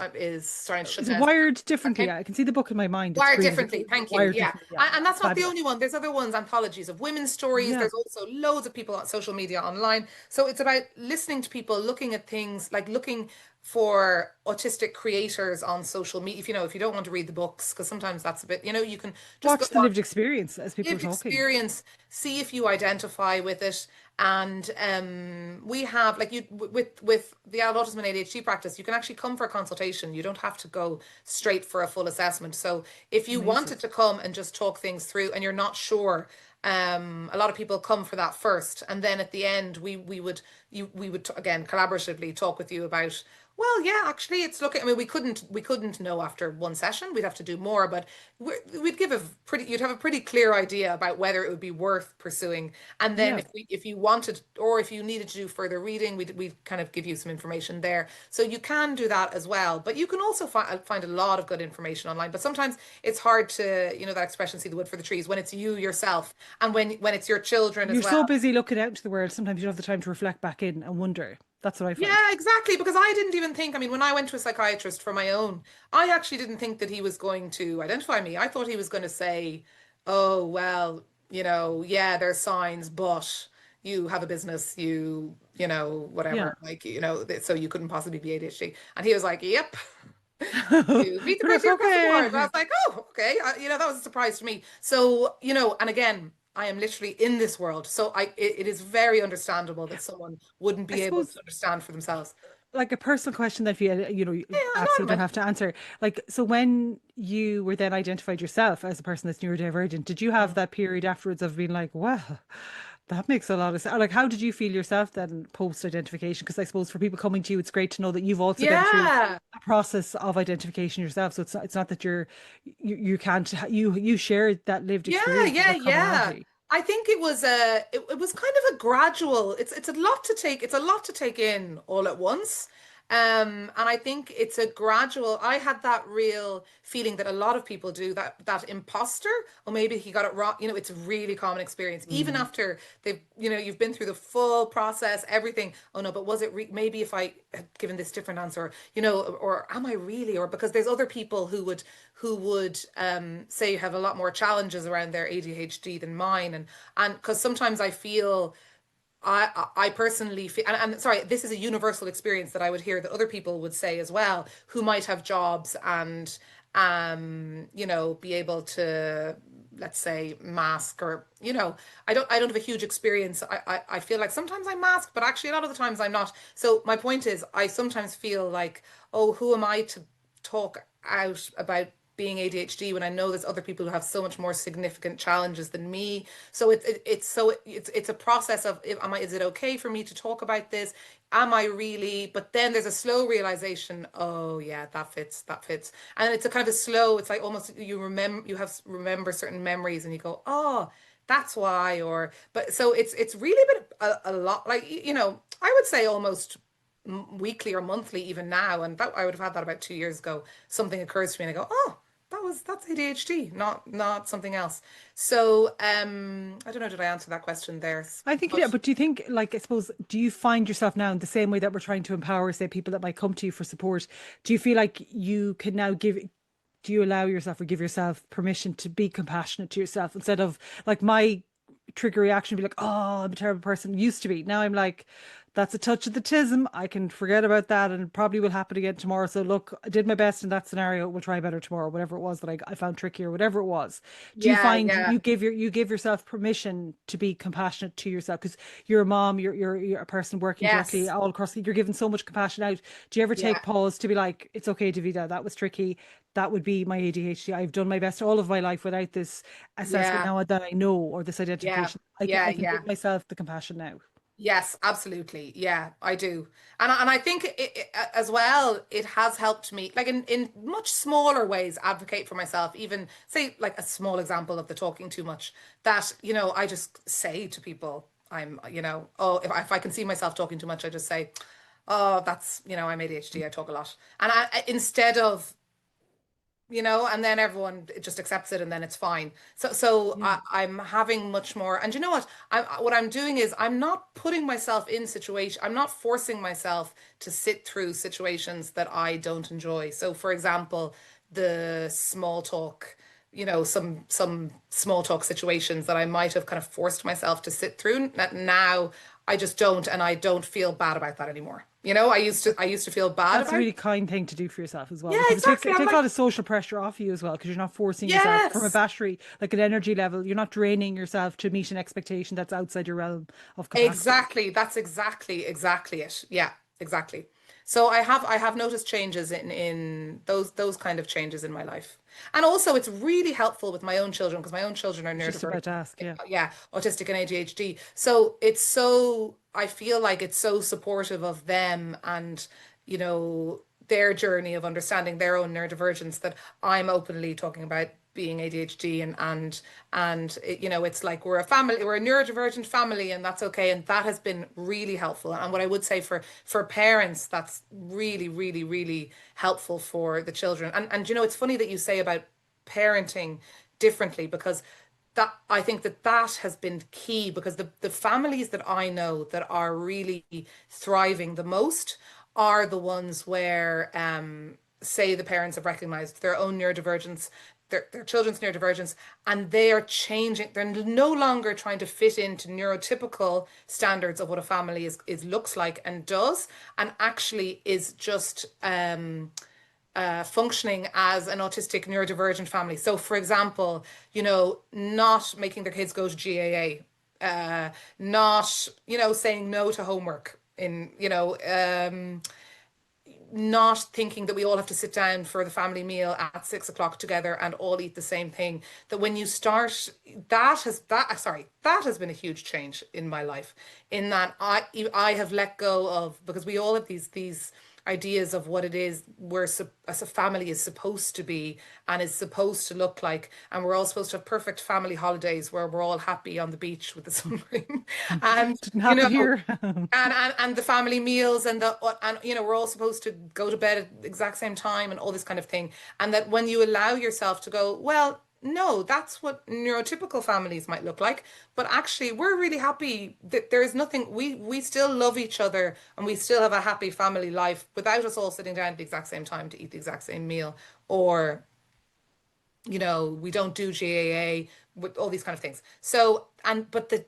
starting to shut Is it down. wired differently? Okay. I can see the book in my mind. It's Wired green, but differently. Thank you. wired Yeah. differently. Yeah, And that's not the only fabulous. one. There's other ones, anthologies of women's stories. Yeah, There's also loads of people on social media online. So it's about listening to people, looking at things, like looking for autistic creators on social media. If you don't want to read the books, because sometimes that's a bit, you can just go watch the lived experience as people are lived talking. experience, see if you identify with it. And we have, like, you with the Adult Autism and ADHD practice, you can actually come for a consultation. You don't have to go straight for a full assessment. So if you Amazing. wanted to come and just talk things through and you're not sure, a lot of people come for that first, and then at the end we would again collaboratively talk with you about, well, yeah, actually, it's looking. I mean, we couldn't know after one session. We'd have to do more, but we'd give you'd have a pretty clear idea about whether it would be worth pursuing. And then Yeah. if you wanted, or if you needed to do further reading, we'd kind of give you some information there. So you can do that as well. But you can also find a lot of good information online. But sometimes it's hard to, that expression, see the wood for the trees, when it's you yourself, and when it's your children as You're so well. busy looking out into the world, sometimes you don't have the time to reflect back in and wonder. That's what I find. Yeah, exactly. Because I didn't even think, I mean, when I went to a psychiatrist for my own, I actually didn't think that he was going to identify me. I thought he was going to say, oh, well, yeah, there's signs, but you have a business, Yeah. whatever, like, so you couldn't possibly be ADHD. And he was like, yep, you meet the You're like, criteria across the board. And I okay. was like, oh, okay. That was a surprise to me. So, and again, I am literally in this world. So it is very understandable that someone wouldn't I be able suppose to understand for themselves. like a personal question that you Yeah, I know what absolutely I don't meant. have to answer. Like, so when you were then identified yourself as a person that's neurodivergent, did you have Mm. that period afterwards of being like, well, that makes a lot of sense? Like, how did you feel yourself then post identification? Because I suppose for people coming to you, it's great to know that you've also been through Yeah, a process of identification yourself. So it's not that you can't you shared that lived yeah, experience. There's yeah, a yeah. commonality. I think it was kind of a gradual. It's a lot to take. It's a lot to take in all at once. And I think it's a gradual. I had that real feeling that a lot of people do, that imposter, or maybe he got it wrong. It's a really common experience. Even Mm. after you've been through the full process, everything. Oh no, but was it maybe if I had given this different answer, or am I really? Or because there's other people who would say have a lot more challenges around their ADHD than mine, and because sometimes I feel I personally feel, and sorry, this is a universal experience that I would hear that other people would say as well, who might have jobs and be able to, let's say, mask, or I don't have a huge experience. I feel like sometimes I mask, but actually a lot of the times I'm not. So my point is, I sometimes feel like, oh, who am I to talk out about being ADHD when I know there's other people who have so much more significant challenges than me. So it's a process of, is it okay for me to talk about this? Am I really? But then there's a slow realization, oh yeah, that fits. And it's a kind of a slow, it's like almost you remember certain memories and you go, oh, that's why. Or but so it's really been a lot, like, I would say almost weekly or monthly even now, and that I would have had that about 2 years ago. Something occurs to me and I go, oh, that's ADHD, not something else. So I don't know, did I answer that question there? I think yeah, But but do you think, like, I suppose, do you find yourself now in the same way that we're trying to empower, say, people that might come to you for support? Do you feel like you can now do you allow yourself or give yourself permission to be compassionate to yourself instead of like my trigger reaction be like, oh, I'm a terrible person, used to be. Now I'm like, that's a touch of the tism. I can forget about that and it probably will happen again tomorrow. So look, I did my best in that scenario. We'll try better tomorrow, whatever it was that I found tricky or whatever it was. Do you yeah, find yeah, you give yourself permission to be compassionate to yourself? Because you're a mom, you're a person working directly yes, all across, you're giving so much compassion out. Do you ever yeah, take pause to be like, it's okay, Davida, that was tricky. That would be my ADHD. I've done my best all of my life without this assessment. yeah, Now that I know, or this yeah, identification, yeah, I can yeah. give myself the compassion now. Yes, absolutely. Yeah, I do. And I think as well, it has helped me, like, in much smaller ways, advocate for myself. Even say, like, a small example of the talking too much, that, I just say to people, oh, if I can see myself talking too much, I just say, oh, I'm ADHD, I talk a lot. And instead of and then everyone just accepts it and then it's fine. So Yeah. I'm having much more. And you know what I'm doing is I'm not putting myself in situation. I'm not forcing myself to sit through situations that I don't enjoy. So for example, the small talk, some small talk situations that I might have kind of forced myself to sit through that now I just don't, and I don't feel bad about that anymore. I used to feel bad That's a about. really kind thing to do for yourself as well, Yeah, because it takes exactly. it I'm takes a like, lot of social pressure off you as well, because you're not forcing yourself from a yes. battery, like an energy level. You're not draining yourself to meet an expectation that's outside your realm of capacity. Exactly. That's exactly it. Yeah, exactly. So I have noticed changes in those kind of changes in my life. And also it's really helpful with my own children because my own children are I was just about neurodivergent, to ask, yeah. yeah, autistic and ADHD. So I feel like it's so supportive of them and, their journey of understanding their own neurodivergence that I'm openly talking about being ADHD and it's like we're a family, we're a neurodivergent family, and that's okay. And that has been really helpful. And what I would say for parents, that's really, really, really helpful for the children. And it's funny that you say about parenting differently because that I think that has been key because the families that I know that are really thriving the most are the ones where say the parents have recognized their own neurodivergence, their children's neurodivergence, and they are changing. They're no longer trying to fit into neurotypical standards of what a family is looks like and does, and actually is just functioning as an autistic neurodivergent family. So, for example, not making their kids go to GAA, not, saying no to homework not thinking that we all have to sit down for the family meal at 6 o'clock together and all eat the same thing. That when you start, that has been a huge change in my life. In that I have let go of because we all have these ideas of what it is as a family is supposed to be and is supposed to look like, and we're all supposed to have perfect family holidays where we're all happy on the beach with the sun cream, and Didn't you happen know here. and the family meals and we're all supposed to go to bed at the exact same time and all this kind of thing. And that when you allow yourself to go, well, no, that's what neurotypical families might look like, but actually we're really happy that there is nothing, we still love each other and we still have a happy family life without us all sitting down at the exact same time to eat the exact same meal, or we don't do GAA with all these kind of things. So, but the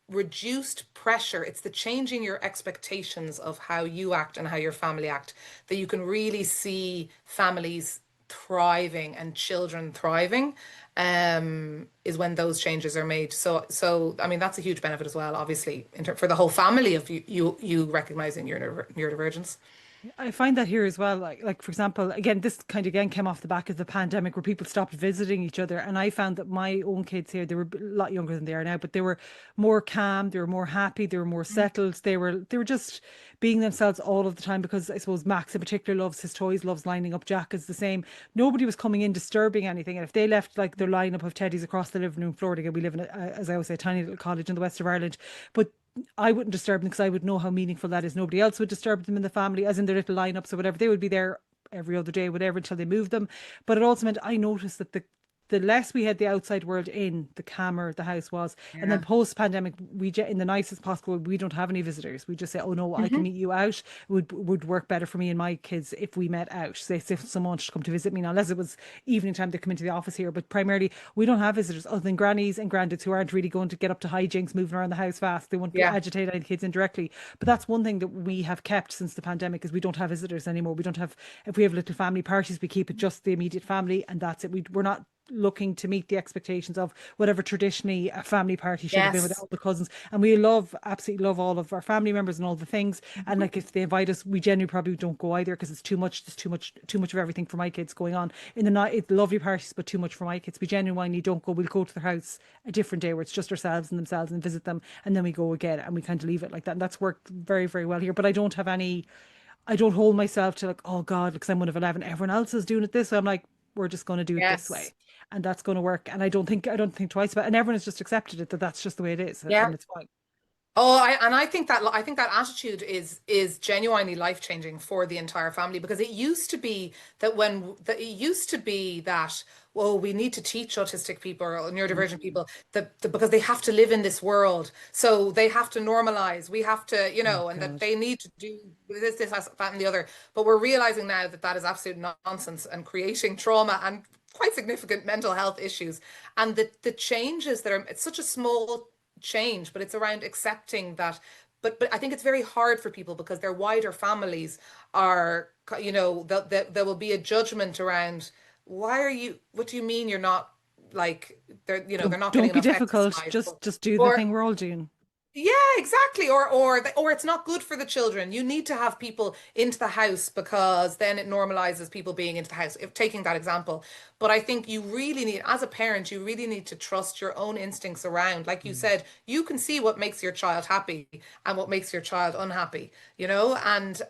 reduced pressure, it's the changing your expectations of how you act and how your family act that you can really see families thriving and children thriving, is when those changes are made. So I mean that's a huge benefit as well, obviously, for the whole family of you recognizing your neurodivergence. I find that here as well. Like for example, again, this kind of again came off the back of the pandemic where people stopped visiting each other. And I found that my own kids here, they were a lot younger than they are now, but they were more calm, they were more happy, they were more settled. They were just being themselves all of the time because I suppose Max in particular loves his toys, loves lining up. Jack is the same. Nobody was coming in disturbing anything. And if they left like their lineup of teddies across the living room floor, again, we live in as I always say, a tiny little cottage in the west of Ireland. But I wouldn't disturb them because I would know how meaningful that is. Nobody else would disturb them in the family, as in their little lineups or whatever. They would be there every other day, whatever, until they moved them. But it also meant I noticed that the less we had the outside world in, the calmer the house was. And then Yeah. post pandemic, in the nicest possible way, we don't have any visitors. We just say, oh no, I can Hmm. meet you out. It would work better for me and my kids if we met out. Say if someone wanted to come to visit me now, unless it was evening time, they come into the office here. But primarily, we don't have visitors other than grannies and granddads who aren't really going to get up to hijinks, moving around the house fast. They won't Yeah. agitate any kids indirectly. But that's one thing that we have kept since the pandemic is we don't have visitors anymore. We don't have, if we have little family parties, we keep it just the immediate family and that's it. We're not looking to meet the expectations of whatever traditionally a family party should have been with Yes. all the cousins. And we absolutely love all of our family members and all the things. And like if they invite us, we generally probably don't go either because it's too much. There's too much of everything for my kids going on in the night. It's lovely parties, but too much for my kids. We genuinely don't go. We'll go to their house a different day where it's just ourselves and themselves and visit them, and then we go again, and we kind of leave it like that. And that's worked very, very well here. But I don't have any. I don't hold myself to like, oh God, because I'm one of 11. Everyone else is doing it this way. I'm like, we're just going to do it this Yes. way, and that's going to work. And I don't think twice about it. And everyone has just accepted it that that's just the way it is, Yeah. and it's fine. Oh, I think that attitude is genuinely life-changing for the entire family, because it used to be that it used to be that, well, we need to teach autistic people or neurodivergent people that because they have to live in this world, so they have to normalize. We have to, Oh and that God. they need to do this, that, and the other. But we're realizing now that that is absolute nonsense and creating trauma and quite significant mental health issues. And the changes that are, it's such a small change, but it's around accepting that. But I think it's very hard for people because their wider families are, there will be a judgment around, why are you, what do you mean you're not, like, they're not getting Don't be enough difficult. exercise, Just do the or thing we're all doing. yeah, exactly. Or it's not good for the children. You need to have people into the house because then it normalizes people being into the house. If taking that example, but I think you really need, as a parent, you really need to trust your own instincts around. Like you said, you can see what makes your child happy and what makes your child unhappy, and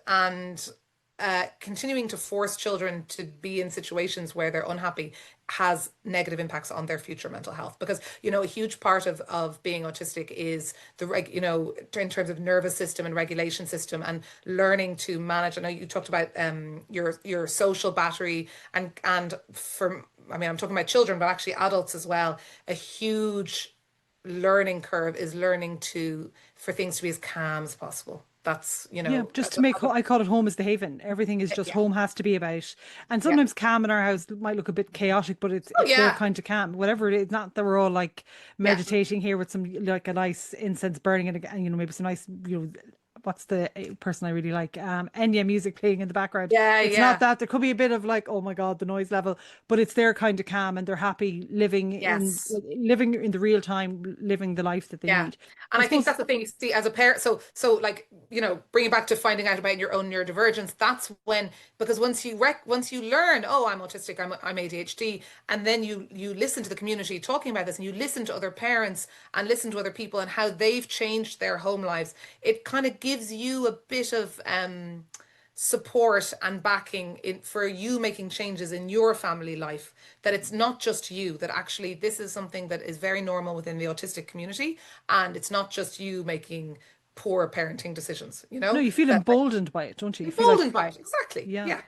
continuing to force children to be in situations where they're unhappy has negative impacts on their future mental health, because a huge part of being autistic is in terms of nervous system and regulation system and learning to manage. I know you talked about your social battery, and for, I mean, I'm talking about children, but actually adults as well. A huge learning curve is learning to for things to be as calm as possible. That's, Yeah, just as to a, make, as a, I call it home is the haven. Everything is just yeah, home has to be about. And yeah. sometimes calm in our house might look a bit chaotic, but it's Oh it's their yeah, kind of calm. Whatever it is, not that we're all like yeah. meditating here with some like a nice incense burning and maybe some nice, what's the person I really like? Enya music playing in the background. Yeah, It's not yeah. that. There could be a bit of like, oh my God, the noise level, but it's their kind of calm and they're happy Yes. living in the real time, living the life that they Yeah. need. And I I think suppose. that's the thing you see as a parent. So like, bring it back to finding out about your own neurodivergence. That's when, because once you learn, oh, I'm autistic, I'm ADHD, and then you listen to the community talking about this, and you listen to other parents and listen to other people and how they've changed their home lives, it kind of gives you a bit of support and backing for you making changes in your family life, that it's not just you, that actually this is something that is very normal within the autistic community, and it's not just you making poor parenting decisions, No, you feel that emboldened by it, don't you? You feel emboldened like, by it. Exactly. yeah, Yeah. it's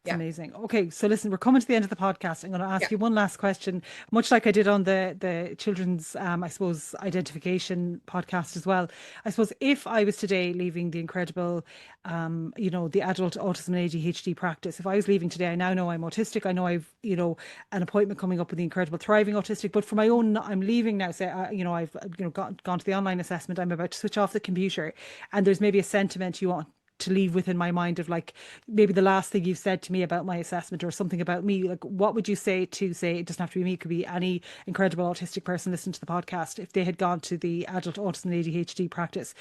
Yeah. amazing. Okay, so listen, we're coming to the end of the podcast. I'm going to Yeah. ask you one last question, much like I did on the children's, I suppose, identification podcast as well. I suppose if I was today leaving the incredible, the adult autism and ADHD practice, if I was leaving today, I now know I'm autistic. I know I've, an appointment coming up with the incredible thriving autistic. But for my own, I'm leaving now. Say, I've, gone to the online assessment. I'm about to switch off the computer, and there's maybe a sentiment you want to leave within my mind of like maybe the last thing you've said to me about my assessment or something about me, like what would you say to, say, it doesn't have to be me, it could be any incredible autistic person listening to the podcast, if they had gone to the adult autism and ADHD practice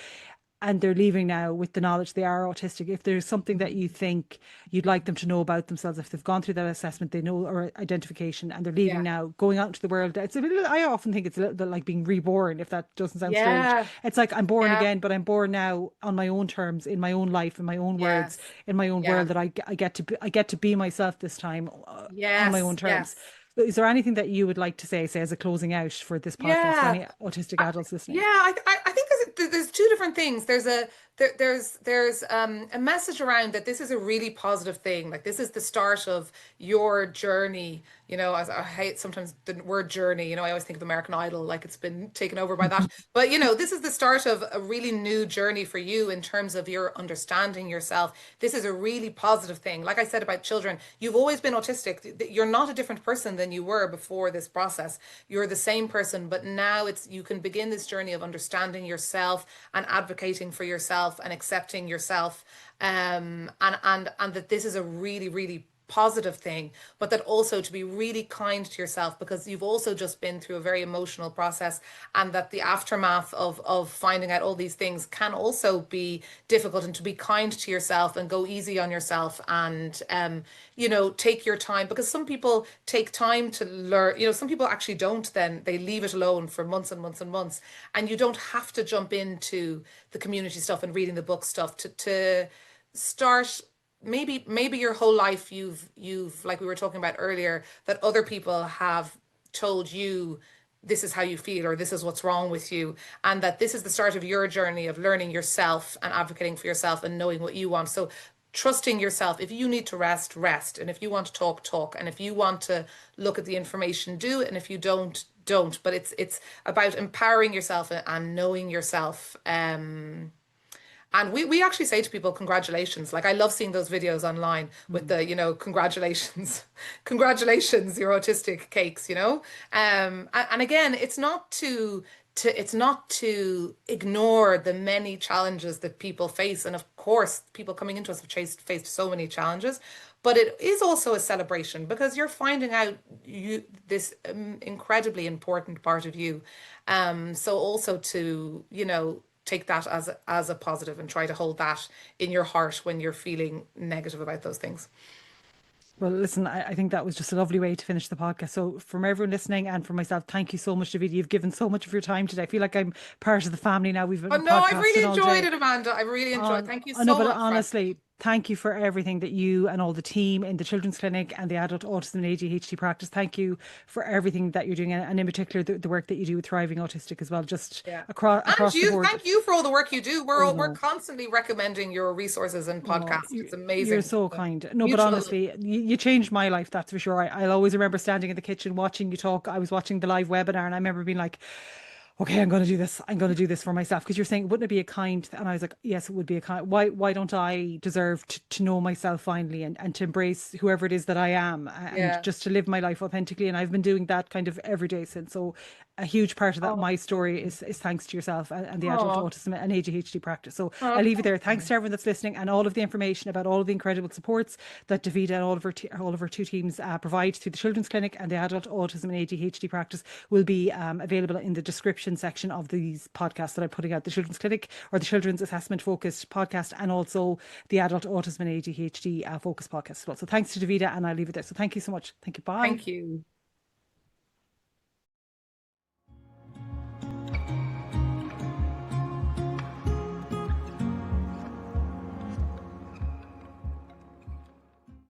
and they're leaving now with the knowledge they are autistic, if there's something that you think you'd like them to know about themselves, if they've gone through that assessment, they know, or identification, and they're leaving Yeah. now, going out into the world, it's a little, I often think it's a little bit like being reborn, if that doesn't sound strange. Yeah. It's like I'm born Yeah. again, but I'm born now on my own terms, in my own life, in my own words, Yes. in my own Yeah. world, that I get to be myself this time, on my own Yes. terms. Yes. Is there anything that you would like to say as a closing out for this podcast for Yeah. any autistic I- adults listening? Yeah, I think there's two different things. There's a message around that this is a really positive thing. Like, this is the start of your journey. As I hate sometimes the word journey. I always think of American Idol, like it's been taken over by that. But this is the start of a really new journey for you in terms of your understanding yourself. This is a really positive thing. Like I said about children, you've always been autistic. You're not a different person than you were before this process. You're the same person, but now you can begin this journey of understanding yourself and advocating for yourself and accepting yourself. And that this is a really, really positive thing, but that also to be really kind to yourself, because you've also just been through a very emotional process, and that the aftermath of finding out all these things can also be difficult, and to be kind to yourself and go easy on yourself, and take your time, because some people take time to learn. Some people actually don't, then they leave it alone for months and months and months, and you don't have to jump into the community stuff and reading the book stuff to start. Maybe your whole life you've, like we were talking about earlier, that other people have told you this is how you feel, or this is what's wrong with you, and that this is the start of your journey of learning yourself and advocating for yourself and knowing what you want. So trusting yourself. If you need to rest, rest. And if you want to talk, talk. And if you want to look at the information, do it. And if you don't, don't. But it's about empowering yourself and knowing yourself. And we actually say to people, congratulations. Like, I love seeing those videos online with the, congratulations, congratulations, you're autistic cakes, and again, it's not to ignore the many challenges that people face. And of course, people coming into us have faced so many challenges, but it is also a celebration because you're finding out this incredibly important part of you. So also to, take that as a positive and try to hold that in your heart when you're feeling negative about those things. Well, listen, I think that was just a lovely way to finish the podcast. So from everyone listening and from myself, thank you so much, Davida. You've given so much of your time today. I feel like I'm part of the family now. We've been Oh no, I've really podcasting all enjoyed day. it, Amanda. I really enjoyed it. Thank you I know, so but much, honestly, thank you for everything that you and all the team in the Children's Clinic and the Adult Autism and ADHD Practice. Thank you for everything that you're doing, and in particular the work that you do with Thriving Autistic as well, just Yeah. And across the you, board. thank you for all the work you do. Oh We're no. constantly recommending your resources and Oh, podcasts. It's you're amazing. so kind. No, but Mutual. honestly, you changed my life, that's for sure. I'll always remember standing in the kitchen watching you talk. I was watching the live webinar and I remember being like, okay, I'm going to do this. I'm going to do this for myself. Because you're saying, wouldn't it be a kind? And I was like, yes, it would be a kind. Why don't I deserve to know myself finally and to embrace whoever it is that I am and Yeah. just to live my life authentically? And I've been doing that kind of every day since. So a huge part of that, Oh, my story is thanks to yourself and the Adult oh, Autism and ADHD Practice. So oh, I'll leave it there. thank Thanks to everyone that's listening and all of the information about all of the incredible supports that Davida and all of her two teams provide through the Children's Clinic and the Adult Autism and ADHD Practice will be available in the description section of these podcasts that I'm putting out, the Children's Clinic or the Children's Assessment Focused podcast, and also the Adult Autism and ADHD Focus podcast as well. So thanks to Davida, and I'll leave it there. So thank you so much. Thank you. Bye. thank you.